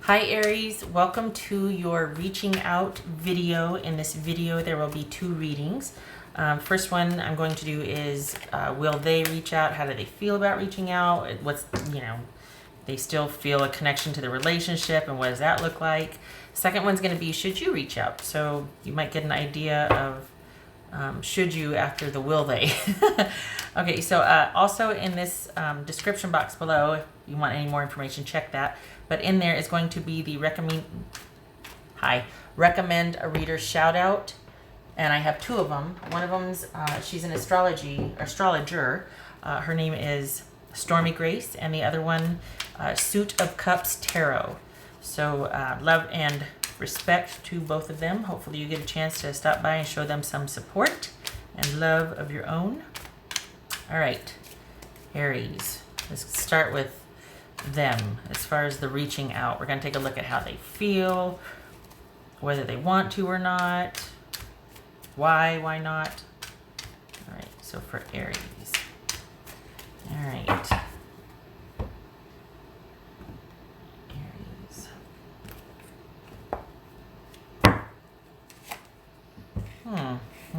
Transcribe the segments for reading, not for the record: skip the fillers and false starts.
Hi Aries, welcome to your reaching out video. In this video there will be two readings. First one I'm going to do is will they reach out? How do they feel about reaching out? What's, they still feel a connection to the relationship, and what does that look like? Second one's going to be should you reach out? So you might get an idea of should you after the will they. Okay, so also in this description box below, if you want any more information, check that. But in there is going to be the recommend a reader shout out, and I have two of them. One of them's she's an astrologer. Her name is Stormy Grace, and the other one Suit of Cups Tarot. So love and respect to both of them. Hopefully you get a chance to stop by and show them some support and love of your own. All right, Aries, let's start with them. As far as the reaching out, we're going to take a look at how they feel, whether they want to or not, why not. All right, so for Aries. All right. Aries.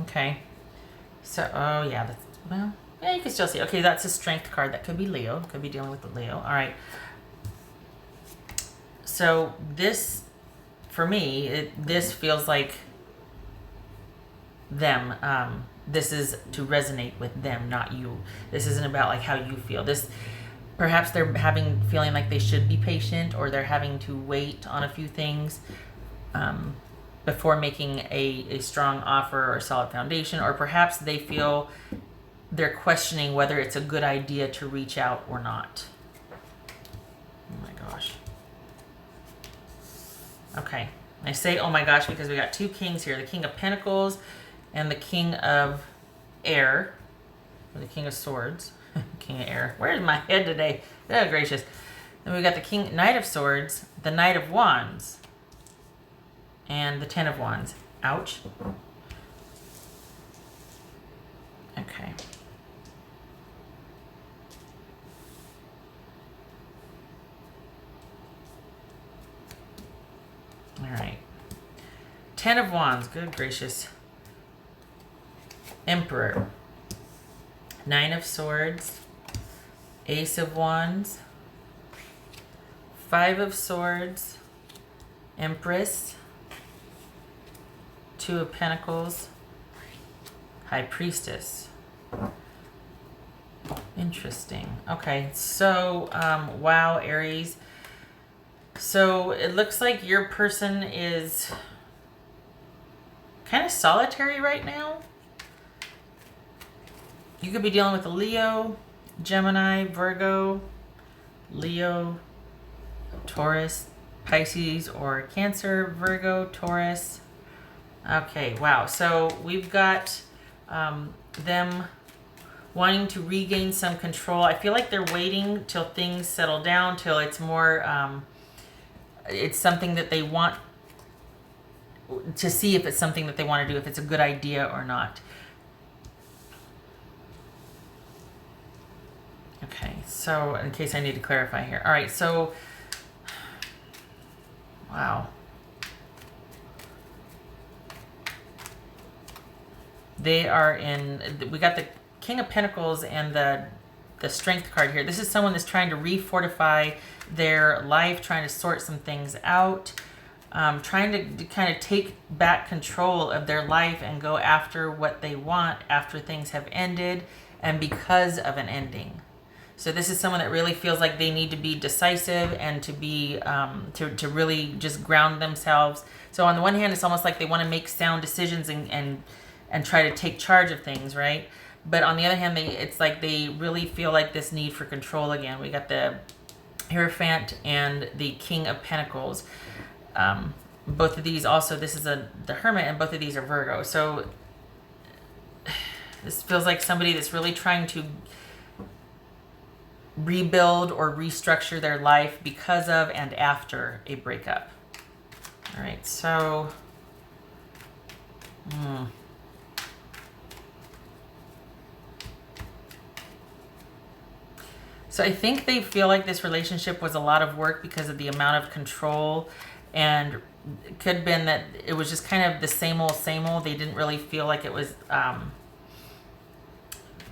Okay. So, oh yeah, that's, well, yeah, you can still see. Okay, that's a strength card. That could be Leo. Could be dealing with the Leo. All right. So this, for me, this feels like them. This is to resonate with them, not you. This isn't about like how you feel. This, perhaps they're feeling like they should be patient, or they're having to wait on a few things before making a strong offer or solid foundation, or perhaps they feel they're questioning whether it's a good idea to reach out or not. Oh my gosh. Okay. I say oh my gosh because we got two kings here. The King of Pentacles and the King of Air. Or the King of Swords. King of Air. Where's my head today? Oh gracious. Then we got the Knight of Swords, the Knight of Wands, and the Ten of Wands. Ouch. Okay. All right. Ten of Wands. Good gracious. Emperor. Nine of Swords. Ace of Wands. Five of Swords. Empress. Two of Pentacles. High Priestess. Interesting. Okay, so wow, Aries. So it looks like your person is kind of solitary right now. You could be dealing with a Leo, Gemini, Virgo, Leo, Taurus, Pisces, or Cancer, Virgo, Taurus. Okay, wow. So we've got them wanting to regain some control. I feel like they're waiting till things settle down, till it's more, it's something that they want to see if it's something that they want to do, if it's a good idea or not. Okay, so in case I need to clarify here. All right, so, wow. They are in, we got the King of Pentacles and the Strength card here. This is someone that's trying to refortify their life, trying to sort some things out, trying to kind of take back control of their life and go after what they want after things have ended and because of an ending. So this is someone that really feels like they need to be decisive and to be to really just ground themselves. So on the one hand, it's almost like they want to make sound decisions and try to take charge of things, right? But on the other hand, it's like they really feel like this need for control again. We got the Hierophant and the King of Pentacles. Both of these also, this is the Hermit, and both of these are Virgo. So this feels like somebody that's really trying to rebuild or restructure their life because of and after a breakup. All right, so So I think they feel like this relationship was a lot of work because of the amount of control, and it could have been that it was just kind of the same old, same old. They didn't really feel like it was,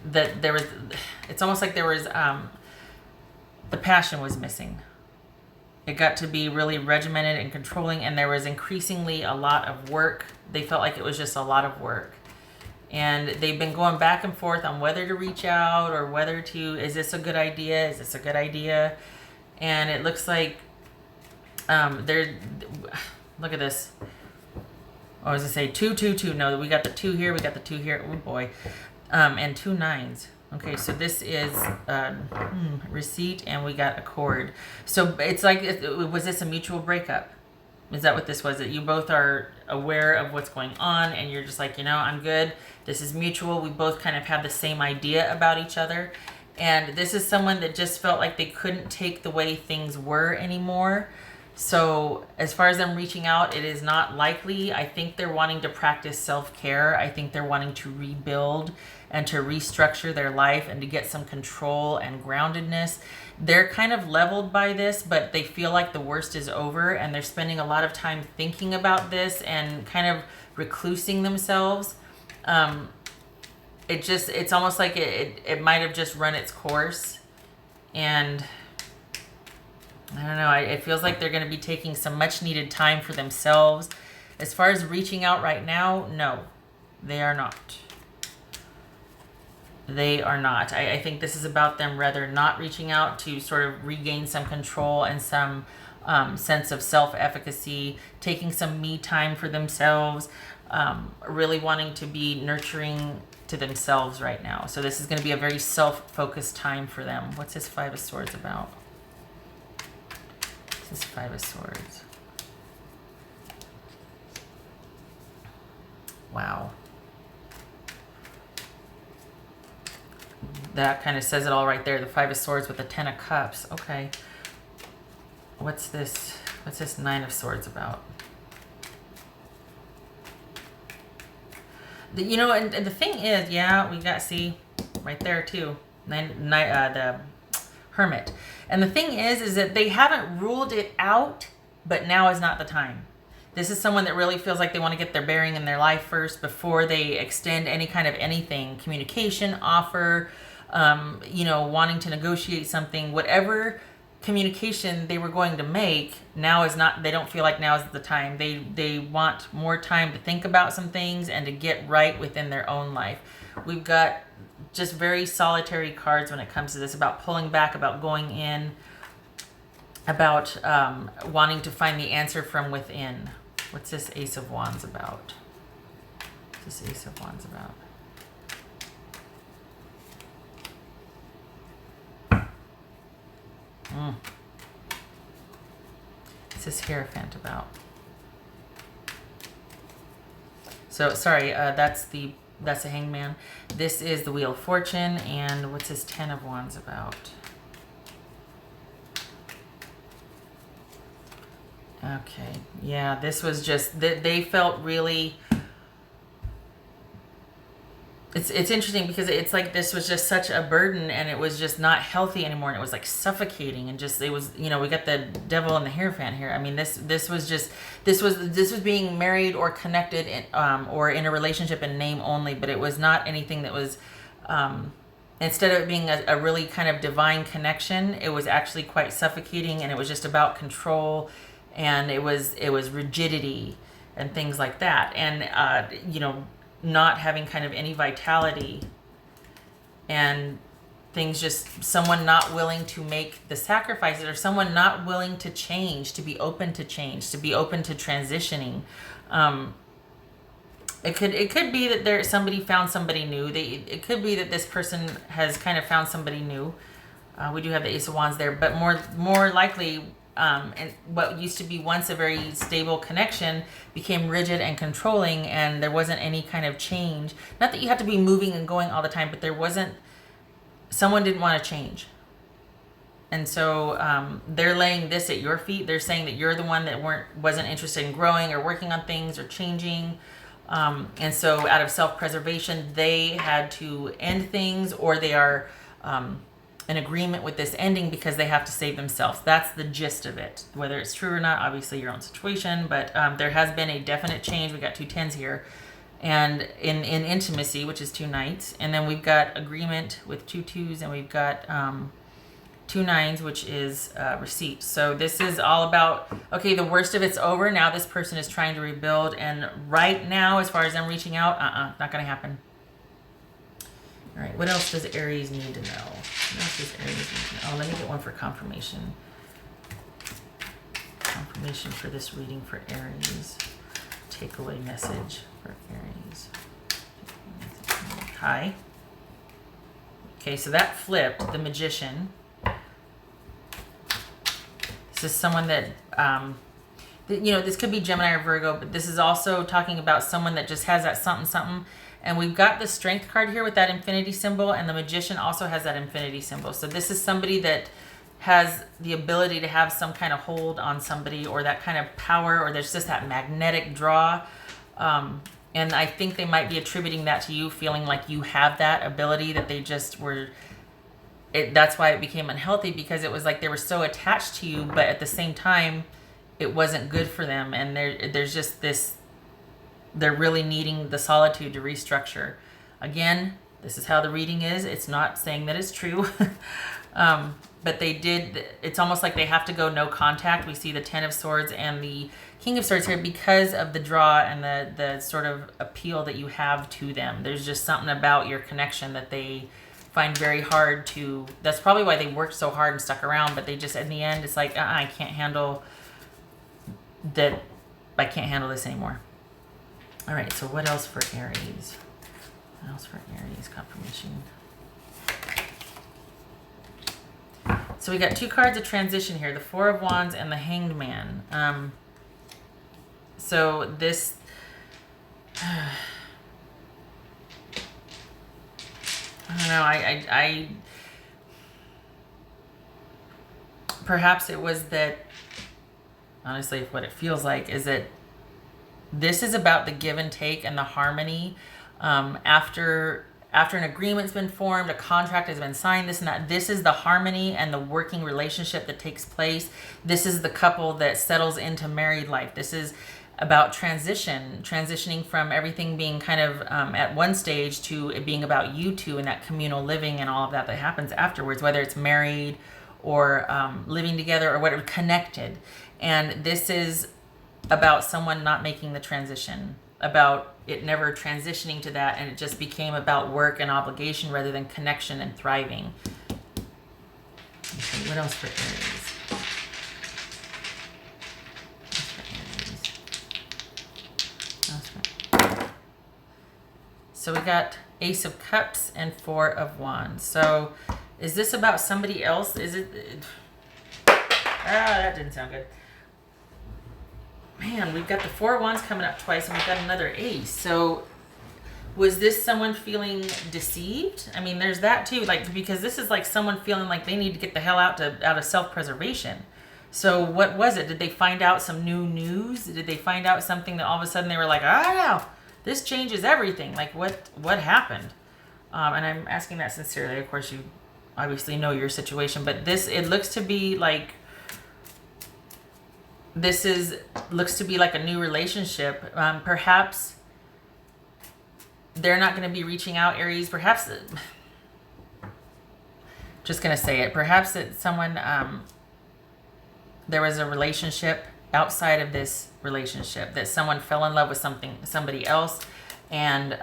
that there was, it's almost like there was, the passion was missing. It got to be really regimented and controlling, and there was increasingly a lot of work. They felt like it was just a lot of work. And they've been going back and forth on whether to reach out or whether to, is this a good idea? Is this a good idea? And it looks like they're, look at this. I was going to say 2, 2, 2. No, we got the 2 here. We got the 2 here. Oh, boy. And 2 9s. Okay, so this is receipt, and we got accord. So it's like, was this a mutual breakup? Is that what this was? That you both are aware of what's going on, and you're just like, you know, I'm good. This is mutual. We both kind of have the same idea about each other. And this is someone that just felt like they couldn't take the way things were anymore. So as far as them reaching out, it is not likely. I think they're wanting to practice self-care. I think they're wanting to rebuild and to restructure their life and to get some control and groundedness. They're kind of leveled by this, but they feel like the worst is over, and they're spending a lot of time thinking about this and kind of reclusing themselves. It's almost like it might have just run its course. And I don't know, it feels like they're going to be taking some much needed time for themselves. As far as reaching out right now, no, they are not. They are not. I think this is about them rather not reaching out to sort of regain some control and some sense of self-efficacy, taking some me time for themselves, really wanting to be nurturing to themselves right now. So this is going to be a very self-focused time for them. What's this 5 of Swords about? This is 5 of Swords. Wow. That kind of says it all right there. The 5 of Swords with the 10 of Cups. Okay. What's this? What's this 9 of Swords about? You know, and the thing is, yeah, we got, see, right there too. The Hermit. And the thing is that they haven't ruled it out, but now is not the time. This is someone that really feels like they want to get their bearing in their life first before they extend any kind of anything. Communication, offer, you know, wanting to negotiate something, whatever communication they were going to make, now is not, they don't feel like now is the time. They want more time to think about some things and to get right within their own life. We've got just very solitary cards when it comes to this, about pulling back, about going in, about wanting to find the answer from within. What's this Ace of Wands about? What's this Ace of Wands about? What's this Hierophant about? So, sorry, that's the Hangman. This is the Wheel of Fortune, and what's this 10 of Wands about? Okay, yeah, this was just, they felt really, it's interesting because it's like this was just such a burden, and it was just not healthy anymore, and it was like suffocating, and just, it was, you know, we got the Devil and the Hierophant here. I mean, this was being married or connected in, or in a relationship in name only, but it was not anything that was, instead of it being a really kind of divine connection, it was actually quite suffocating, and it was just about control, and it was rigidity and things like that, and you know, not having kind of any vitality, and things just, someone not willing to make the sacrifices, or someone not willing to change, to be open to change, to be open to transitioning. It could be that somebody found somebody new. It could be that this person has kind of found somebody new. We do have the Ace of Wands there, but more likely, and what used to be once a very stable connection became rigid and controlling, and there wasn't any kind of change. Not that you have to be moving and going all the time, but there wasn't, someone didn't want to change. And so they're laying this at your feet. They're saying that you're the one that wasn't interested in growing or working on things or changing. And so out of self-preservation, they had to end things, or they are an agreement with this ending because they have to save themselves. That's the gist of it. Whether it's true or not, obviously your own situation, but there has been a definite change. We got 2 10s here. And in intimacy, which is 2 knights. And then we've got agreement with 2 2s, and we've got 2 9s, which is receipt. So this is all about, okay, the worst of it's over. Now this person is trying to rebuild. And right now, as far as I'm reaching out, not going to happen. All right, what else does Aries need to know? What else does Aries need to know? Oh, let me get one for confirmation. Confirmation for this reading for Aries. Takeaway message for Aries. Hi. Okay, so that flipped, the Magician. This is someone that, you know, this could be Gemini or Virgo, but this is also talking about someone that just has that something, something. And we've got the Strength card here with that infinity symbol, and the Magician also has that infinity symbol. So this is somebody that has the ability to have some kind of hold on somebody, or that kind of power, or there's just that magnetic draw. And I think they might be attributing that to you, feeling like you have that ability, that they just were... that's why it became unhealthy, because it was like they were so attached to you, but at the same time, it wasn't good for them. And there's just this... They're really needing the solitude to restructure. Again, this is how the reading is. It's not saying that it's true. But they did, it's almost like they have to go no contact. We see the 10 of Swords and the King of Swords here because of the draw and the sort of appeal that you have to them. There's just something about your connection that they find very hard to, that's probably why they worked so hard and stuck around, but they just, in the end, it's like, I can't handle that. I can't handle this anymore. All right, so what else for Aries? What else for Aries? Confirmation. So we got 2 cards of transition here, the 4 of Wands and the Hanged Man. So this... I don't know, I perhaps it was that, honestly, what it feels like is that this is about the give and take and the harmony. After an agreement's been formed, a contract has been signed, this and that. This is the harmony and the working relationship that takes place. This is the couple that settles into married life. This is about transitioning from everything being kind of at one stage to it being about you two and that communal living and all of that that happens afterwards, whether it's married or living together or whatever, connected. And this is about someone not making the transition, about it never transitioning to that, and it just became about work and obligation rather than connection and thriving. Okay, what else for Aries? So we got Ace of Cups and 4 of Wands. So is this about somebody else? Is it... that didn't sound good. Man, we've got the 4 of Wands coming up twice, and we've got another Ace. So was this someone feeling deceived? I mean, there's that too. Like, because this is like someone feeling like they need to get the hell out of self-preservation. So what was it? Did they find out some new news? Did they find out something that all of a sudden they were like, I don't know, this changes everything? Like, what happened? And I'm asking that sincerely. Of course, you obviously know your situation, but it looks to be like, looks to be like a new relationship. Perhaps they're not going to be reaching out, Aries. Perhaps, just going to say it, perhaps that someone, there was a relationship outside of this relationship, that someone fell in love with somebody else, and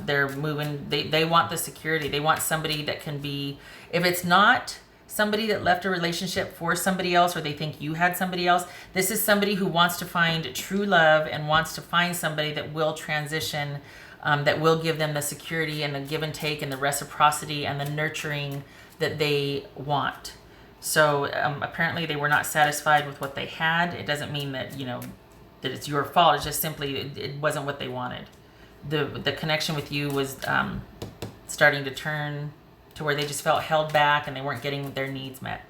they're moving, they want the security. They want somebody that can be, if it's not somebody that left a relationship for somebody else, or they think you had somebody else, this is somebody who wants to find true love and wants to find somebody that will transition, that will give them the security and the give and take and the reciprocity and the nurturing that they want. So apparently they were not satisfied with what they had. It doesn't mean that, that it's your fault. It's just simply it wasn't what they wanted. The connection with you was starting to turn to where they just felt held back and they weren't getting their needs met.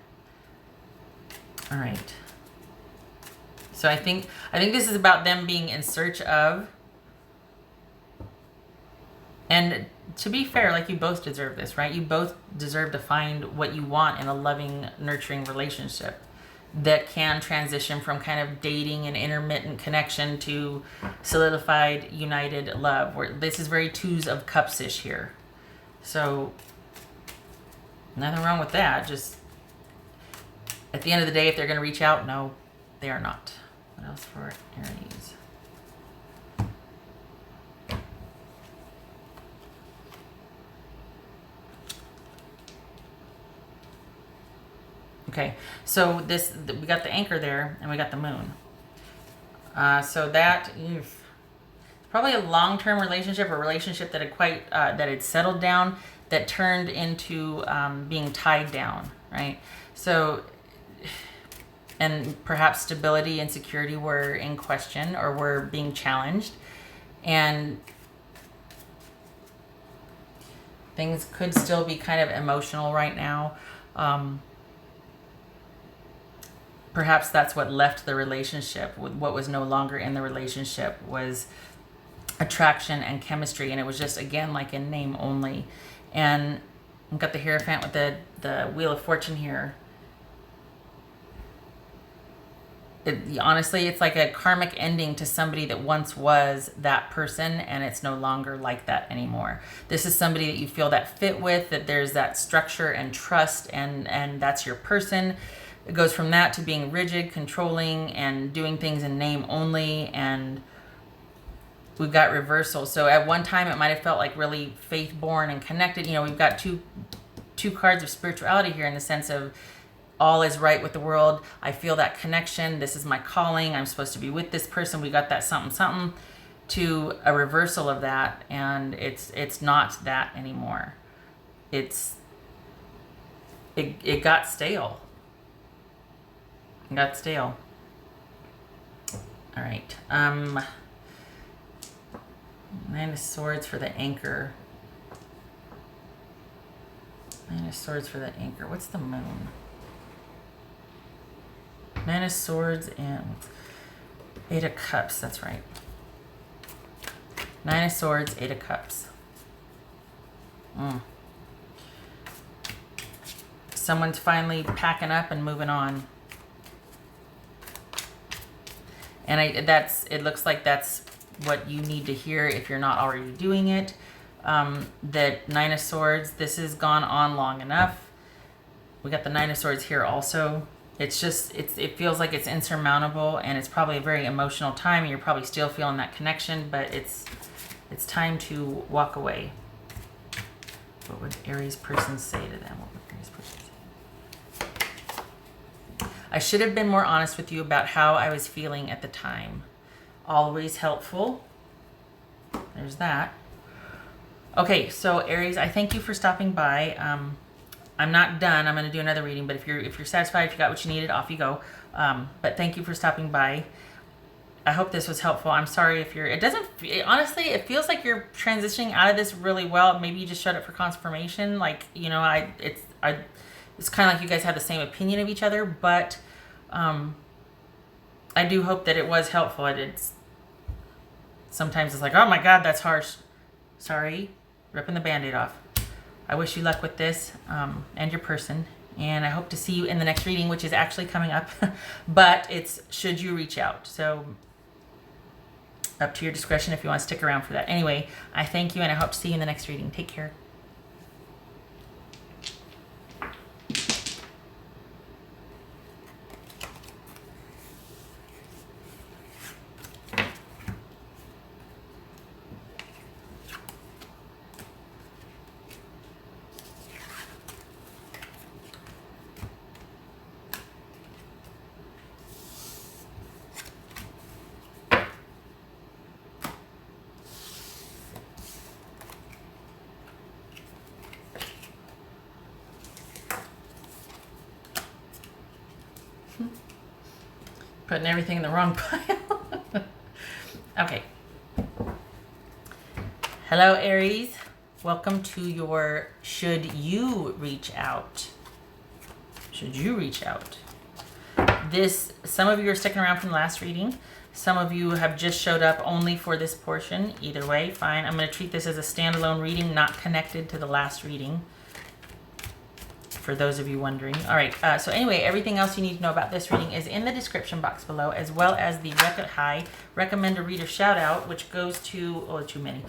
All right. So I think this is about them being in search of, and to be fair, like, you both deserve this, right? You both deserve to find what you want in a loving, nurturing relationship that can transition from kind of dating and intermittent connection to solidified, united love. Where this is very Twos of Cups-ish here. So nothing wrong with that. Just at the end of the day, if they're going to reach out, no, they are not. What else for Aries? Okay, so we got the anchor there, and we got the moon. So that probably a long-term relationship, a relationship that had settled down, that turned into being tied down, right? So, and perhaps stability and security were in question or were being challenged, and things could still be kind of emotional right now. Perhaps that's what left the relationship. What was no longer in the relationship was attraction and chemistry, and it was just, again, like in name only. And we've got the Hierophant with the Wheel of Fortune here. Honestly, it's like a karmic ending to somebody that once was that person, and it's no longer like that anymore. This is somebody that you feel that fit with, that there's that structure and trust, and that's your person. It goes from that to being rigid, controlling, and doing things in name only, and we've got reversal. So at one time, it might have felt like really faith-born and connected. You know, we've got two cards of spirituality here in the sense of all is right with the world. I feel that connection. This is my calling. I'm supposed to be with this person. We got that something, something, to a reversal of that, and it's not that anymore. It got stale. It got stale. All right. Nine of Swords for the anchor. Nine of Swords for the anchor. What's the moon? Nine of Swords and Eight of Cups. That's right. Nine of Swords, Eight of Cups. Someone's finally packing up and moving on. And it looks like that's what you need to hear if you're not already doing it. That Nine of Swords, this has gone on long enough. We got the Nine of Swords here also. It's just, it feels like it's insurmountable, and it's probably a very emotional time, and you're probably still feeling that connection, but it's time to walk away. What would Aries person say to them? What would Aries person say? I should have been more honest with you about how I was feeling at the time. Always helpful. There's that. Okay, so Aries, I thank you for stopping by. I'm not done. I'm going to do another reading, but if you're satisfied, if you got what you needed, off you go. But thank you for stopping by. I hope this was helpful. I'm sorry if honestly, it feels like you're transitioning out of this really well. Maybe you just showed up for confirmation. Like, you know, it's kind of like you guys have the same opinion of each other, but I do hope that it was helpful. Sometimes it's like, oh my God, that's harsh. Sorry, ripping the Band-Aid off. I wish you luck with this and your person, and I hope to see you in the next reading, which is actually coming up, but it's should you reach out. So up to your discretion if you want to stick around for that. Anyway, I thank you, and I hope to see you in the next reading. Take care. Putting everything in the wrong pile. Okay. Hello, Aries. Welcome to your Should You Reach Out. Should you reach out? Some of you are sticking around from the last reading. Some of you have just showed up only for this portion. Either way, fine. I'm going to treat this as a standalone reading, not connected to the last reading, for those of you wondering. All right, so anyway, everything else you need to know about this reading is in the description box below, as well as the recommend a reader shout out, which goes to, oh, too many.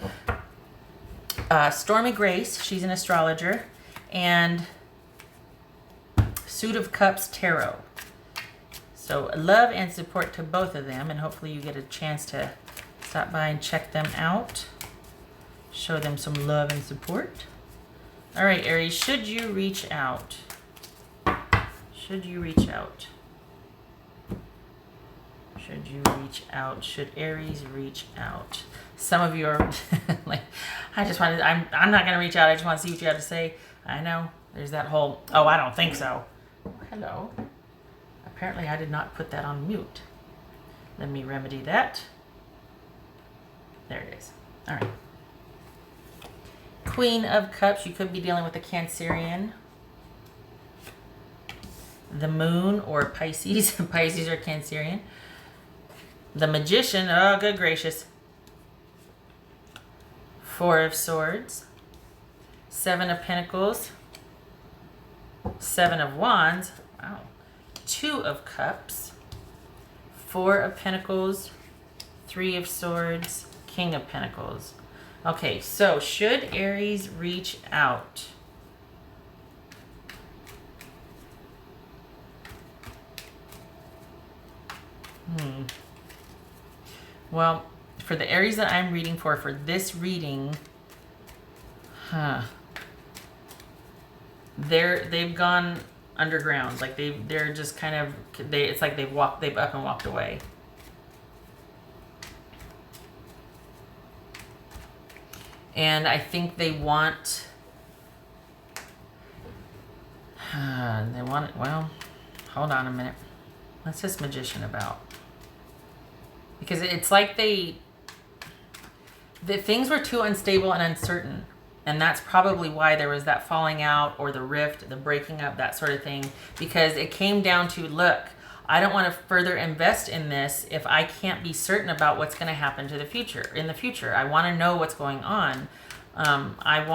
Stormy Grace, she's an astrologer, and Suit of Cups Tarot. So love and support to both of them, and hopefully you get a chance to stop by and check them out. Show them some love and support. All right, Aries, should you reach out? Should you reach out? Should you reach out? Should Aries reach out? Some of you are like, I'm not going to reach out. I just want to see what you have to say. I know. There's that whole, oh, I don't think so. Hello. Apparently I did not put that on mute. Let me remedy that. There it is. All right. Queen of Cups, you could be dealing with a Cancerian. The Moon or Pisces. Pisces or Cancerian. The Magician, oh good gracious. Four of Swords. Seven of Pentacles. Seven of Wands. Wow. Two of Cups. Four of Pentacles. Three of Swords. King of Pentacles. Okay, so should Aries reach out? Well, for the Aries that I'm reading for this reading, they've gone underground. Like they're just kind of, it's like they've up and walked away. And I think they want, well, hold on a minute. What's this Magician about? Because it's like the things were too unstable and uncertain. And that's probably why there was that falling out or the rift, the breaking up, that sort of thing. Because it came down to, look, I don't want to further invest in this if I can't be certain about what's going to happen in the future. I want to know what's going on. I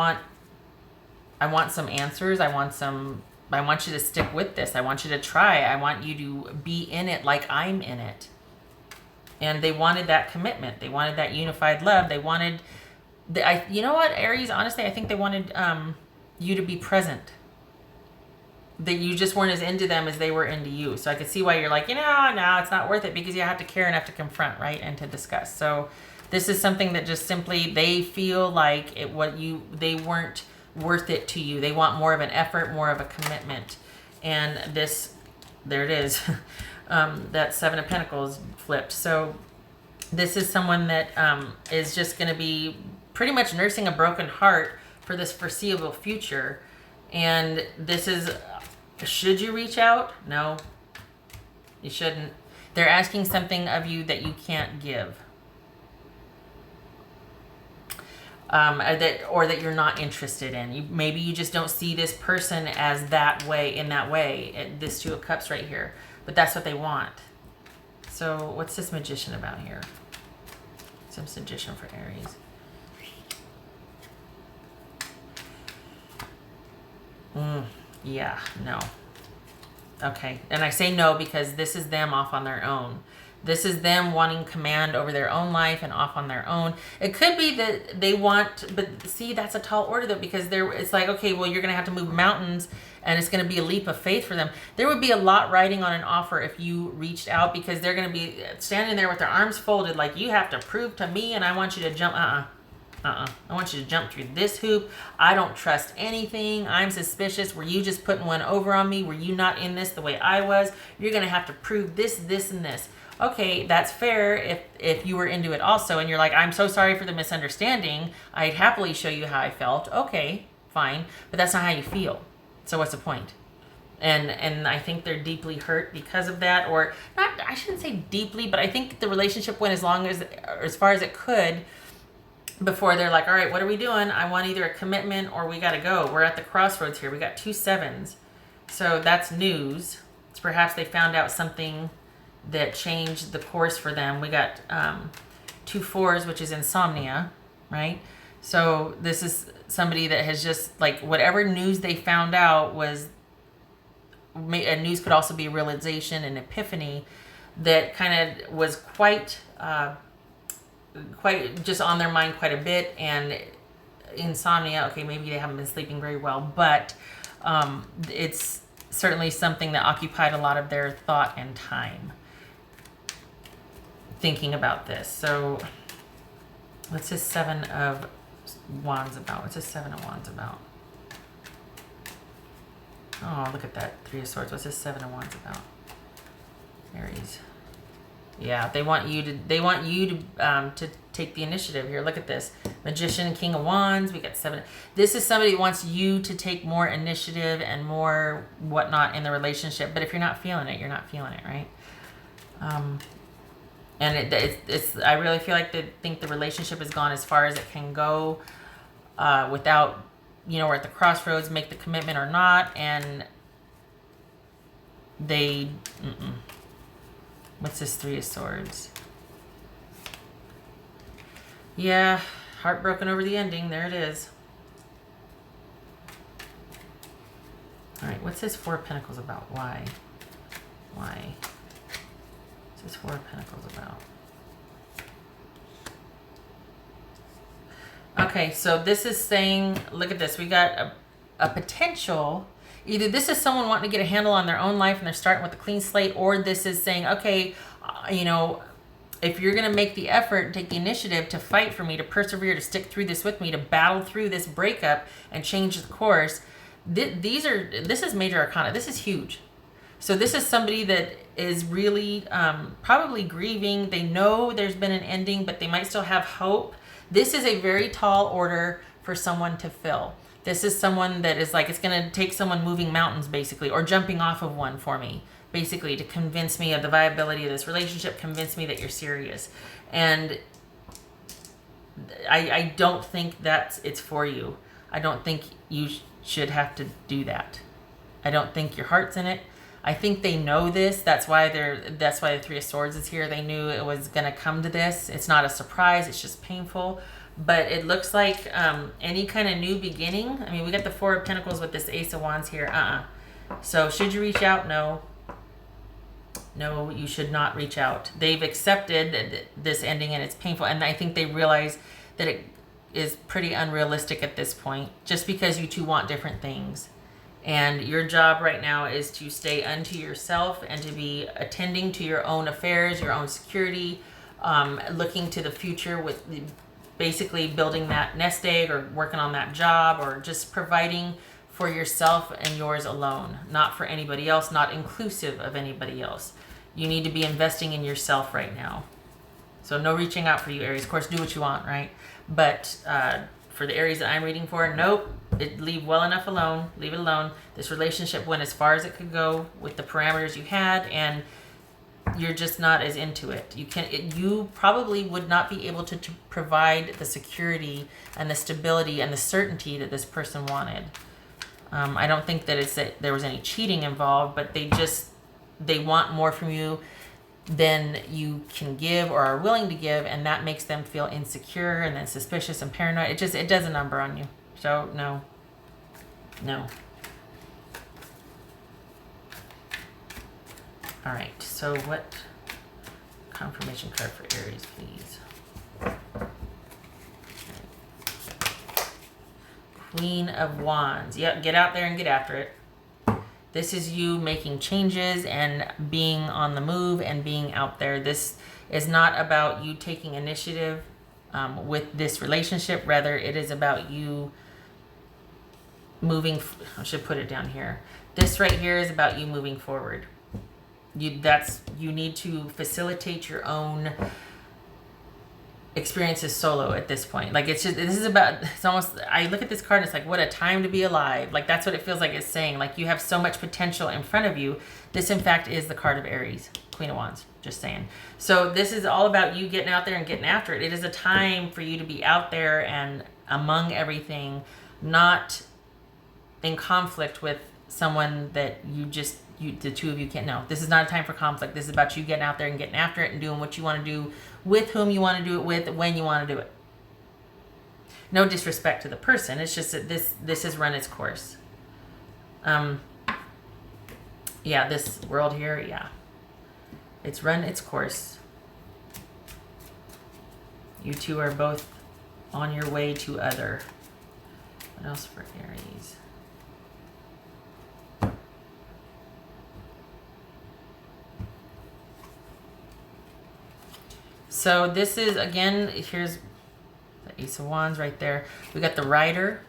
want some answers. I want you to stick with this. I want you to try. I want you to be in it like I'm in it. And they wanted that commitment. They wanted that unified love. They wanted, you know what, Aries, honestly, I think they wanted you to be present. That you just weren't as into them as they were into you. So I could see why you're like, no, it's not worth it, because you have to care enough to confront, right, and to discuss. So this is something that just simply, they feel like they weren't worth it to you. They want more of an effort, more of a commitment. And there it is. That Seven of Pentacles flipped. So this is someone that is just going to be pretty much nursing a broken heart for this foreseeable future. And this is, should you reach out? No, you shouldn't. They're asking something of you that you can't give. That you're not interested in. Maybe you just don't see this person as that way, this Two of Cups right here. But that's what they want. So what's this Magician about here? Some Magician for Aries. Yeah, no. Okay, and I say no because this is them off on their own. This is them wanting command over their own life and off on their own. It could be that they want, but see, that's a tall order though, because it's like, okay, well, you're going to have to move mountains and it's going to be a leap of faith for them. There would be a lot riding on an offer if you reached out, because they're going to be standing there with their arms folded like, you have to prove to me and I want you to jump. I want you to jump through this hoop. I don't trust anything. I'm suspicious. Were you just putting one over on me? Were you not in this the way I was? You're going to have to prove this, this, and this. Okay, that's fair if you were into it also, and you're like, I'm so sorry for the misunderstanding. I'd happily show you how I felt. Okay, fine. But that's not how you feel. So what's the point? And I think they're deeply hurt because of that, or not, I shouldn't say deeply, but I think the relationship went as far as it could before they're like, all right, what are we doing? I want either a commitment or we got to go. We're at the crossroads here. We got 2 sevens. So that's news. Perhaps they found out something that changed the course for them. We got 2 4s, which is insomnia, right? So this is somebody that has just, like, whatever news they found out was, and news could also be a realization, an epiphany that kind of was quite just on their mind quite a bit. And insomnia, okay, maybe they haven't been sleeping very well, but it's certainly something that occupied a lot of their thought and time thinking about this. So what's this 7 of Wands about? What's this 7 of Wands about? Oh, look at that 3 of Swords. What's this 7 of Wands about? Aries. Yeah, they want you to take the initiative here. Look at this. Magician, King of Wands. We got 7. This is somebody who wants you to take more initiative and more whatnot in the relationship. But if you're not feeling it, you're not feeling it, right? And it's I really feel like they think the relationship has gone as far as it can go without, we're at the crossroads, make the commitment or not. And they, what's this 3 of Swords? Yeah, heartbroken over the ending. There it is. All right, what's this 4 of Pentacles about? Why? What's this 4 of Pentacles about? Okay, so this is saying, look at this. We got a potential. Either this is someone wanting to get a handle on their own life and they're starting with a clean slate, or this is saying, okay, if you're going to make the effort and take the initiative to fight for me, to persevere, to stick through this with me, to battle through this breakup and change the course, this is major arcana. This is huge. So this is somebody that is really probably grieving. They know there's been an ending, but they might still have hope. This is a very tall order for someone to fill. This is someone that is like, it's going to take someone moving mountains, basically, or jumping off of one for me, basically, to convince me of the viability of this relationship, convince me that you're serious. And I don't think it's for you. I don't think you should have to do that. I don't think your heart's in it. I think they know this. That's why the 3 of Swords is here. They knew it was going to come to this. It's not a surprise. It's just painful. But it looks like any kind of new beginning. I mean, we got the 4 of Pentacles with this Ace of Wands here. So should you reach out? No. No, you should not reach out. They've accepted this ending and it's painful. And I think they realize that it is pretty unrealistic at this point, just because you two want different things. And your job right now is to stay unto yourself and to be attending to your own affairs, your own security, looking to the future with basically building that nest egg or working on that job, or just providing for yourself and yours alone, not for anybody else, not inclusive of anybody else. You need to be investing in yourself right now. So no reaching out for you, Aries. Of course, do what you want, right? But for the Aries that I'm reading for, nope. Leave well enough alone. Leave it alone. This relationship went as far as it could go with the parameters you had, and you're just not as into it. You probably would not be able to provide the security and the stability and the certainty that this person wanted. I don't think that there was any cheating involved, but they want more from you than you can give or are willing to give, and that makes them feel insecure and then suspicious and paranoid. It does a number on you. So no. All right, so what confirmation card for Aries, please? Queen of Wands. Yep, get out there and get after it. This is you making changes and being on the move and being out there. This is not about you taking initiative with this relationship. Rather, it is about you moving. I should put it down here. This right here is about you moving forward. You need to facilitate your own experiences solo at this point. Like, it's almost, I look at this card and it's like, what a time to be alive. Like, that's what it feels like it's saying. Like, you have so much potential in front of you. This, in fact, is the card of Aries, Queen of Wands, just saying. So this is all about you getting out there and getting after it. It is a time for you to be out there and among everything, not in conflict with someone that you just the two of you can't. No, this is not a time for conflict. This is about you getting out there and getting after it and doing what you want to do with whom you want to do it with, when you want to do it. No disrespect to the person. It's just that this has run its course. Yeah, this world here, yeah. It's run its course. You two are both on your way to other. What else for Aries? So this is, again, here's the Ace of Wands right there. We got the Rider,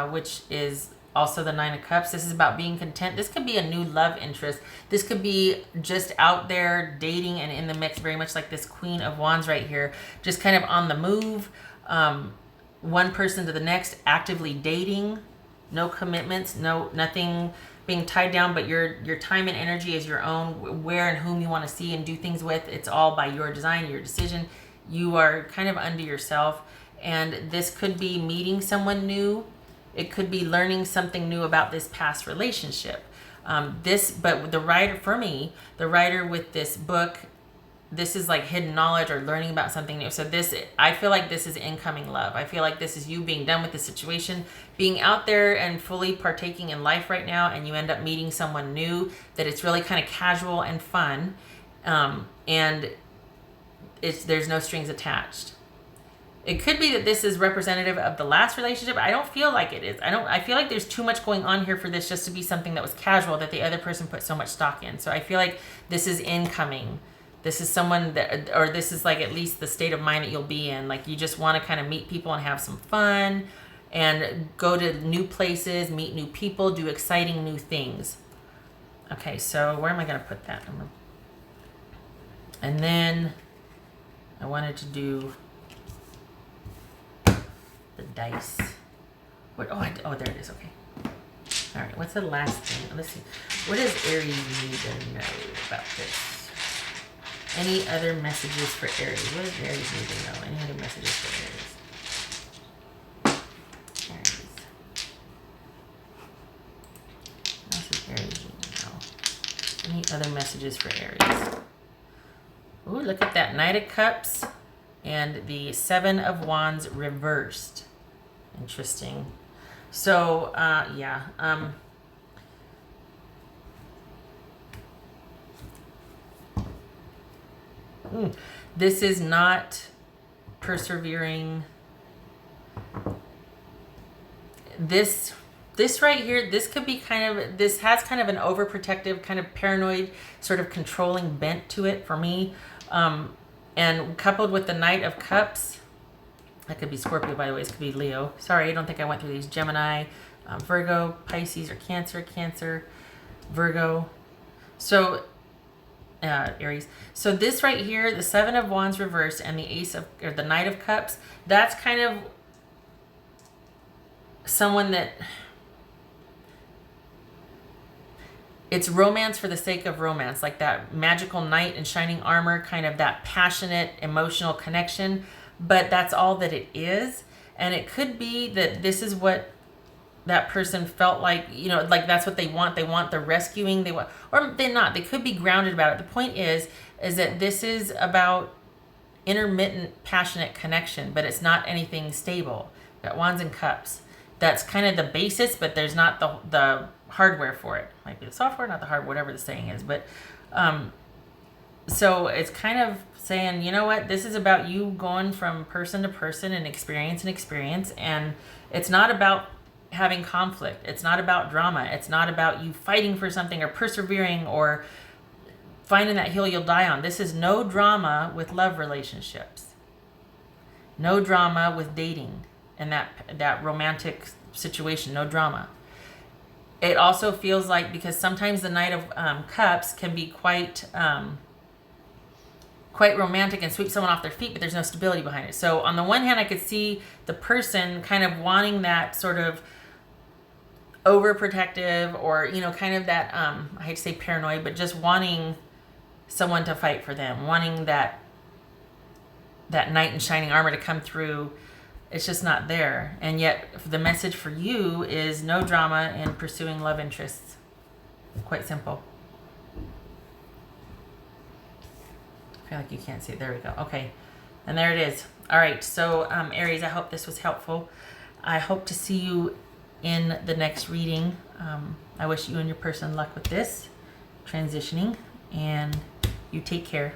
which is also the Nine of Cups. This is about being content. This could be a new love interest. This could be just out there dating and in the mix, very much like this Queen of Wands right here. Just kind of on the move, one person to the next, actively dating, no commitments, nothing being tied down, but your time and energy is your own, where and whom you want to see and do things with. It's all by your design, your decision. You are kind of unto yourself, and this could be meeting someone new. It could be learning something new about this past relationship. But the writer, for me, the writer with this book, this is like hidden knowledge or learning about something new. So this, I feel like this is incoming love. I feel like this is you being done with the situation, being out there and fully partaking in life right now, and you end up meeting someone new that it's really kind of casual and fun, and there's no strings attached. It could be that this is representative of the last relationship. I don't feel like it is. I feel like there's too much going on here for this just to be something that was casual that the other person put so much stock in. So I feel like this is incoming. This is someone that, or this is like at least the state of mind that you'll be in. Like you just want to kind of meet people and have some fun and go to new places, meet new people, do exciting new things. Okay, so where am I going to put that? And then I wanted to do the dice. What? Oh, there it is. Okay. All right. What's the last thing? Let's see. What does Aries need to know about this? Any other messages for Aries? What does Aries need to know? Any other messages for Aries? Aries. What else does Aries need to know? Any other messages for Aries? Ooh, look at that. Knight of Cups and the Seven of Wands reversed. Interesting. So, yeah. This is not persevering. This right here, this could be this has kind of an overprotective, kind of paranoid, sort of controlling bent to it for me. And coupled with the Knight of Cups, that could be Scorpio, by the way. This could be Leo. Sorry, I don't think I went through these. Gemini, Virgo, Pisces, or Cancer, Virgo. So, Aries. So this right here, the Seven of Wands reversed and the Knight of Cups, that's kind of someone that it's romance for the sake of romance, like that magical knight in shining armor, kind of that passionate emotional connection, but that's all that it is. And it could be that this is what that person felt like, like that's what they want. They want the rescuing, or they're not. They could be grounded about it. The point is that this is about intermittent, passionate connection, but it's not anything stable. Got Wands and Cups. That's kind of the basis, but there's not the hardware for it. Might be the software, not the hardware, whatever the saying is. But so it's kind of saying, you know what, this is about you going from person to person and experience, and it's not about having conflict. It's not about drama. It's not about you fighting for something or persevering or finding that hill you'll die on. This is no drama with love relationships. No drama with dating and that romantic situation. No drama. It also feels like, because sometimes the Knight of Cups can be quite romantic and sweep someone off their feet, but there's no stability behind it. So on the one hand, I could see the person kind of wanting that sort of overprotective, or kind of that I hate to say paranoid, but just wanting someone to fight for them, wanting that knight in shining armor to come through. It's just not there. And yet the message for you is no drama in pursuing love interests. Quite simple. I feel like you can't see it. There we go. Okay. And there it is. All right. So, Aries, I hope this was helpful. I hope to see you in the next reading. I wish you and your person luck with this transitioning, and you take care.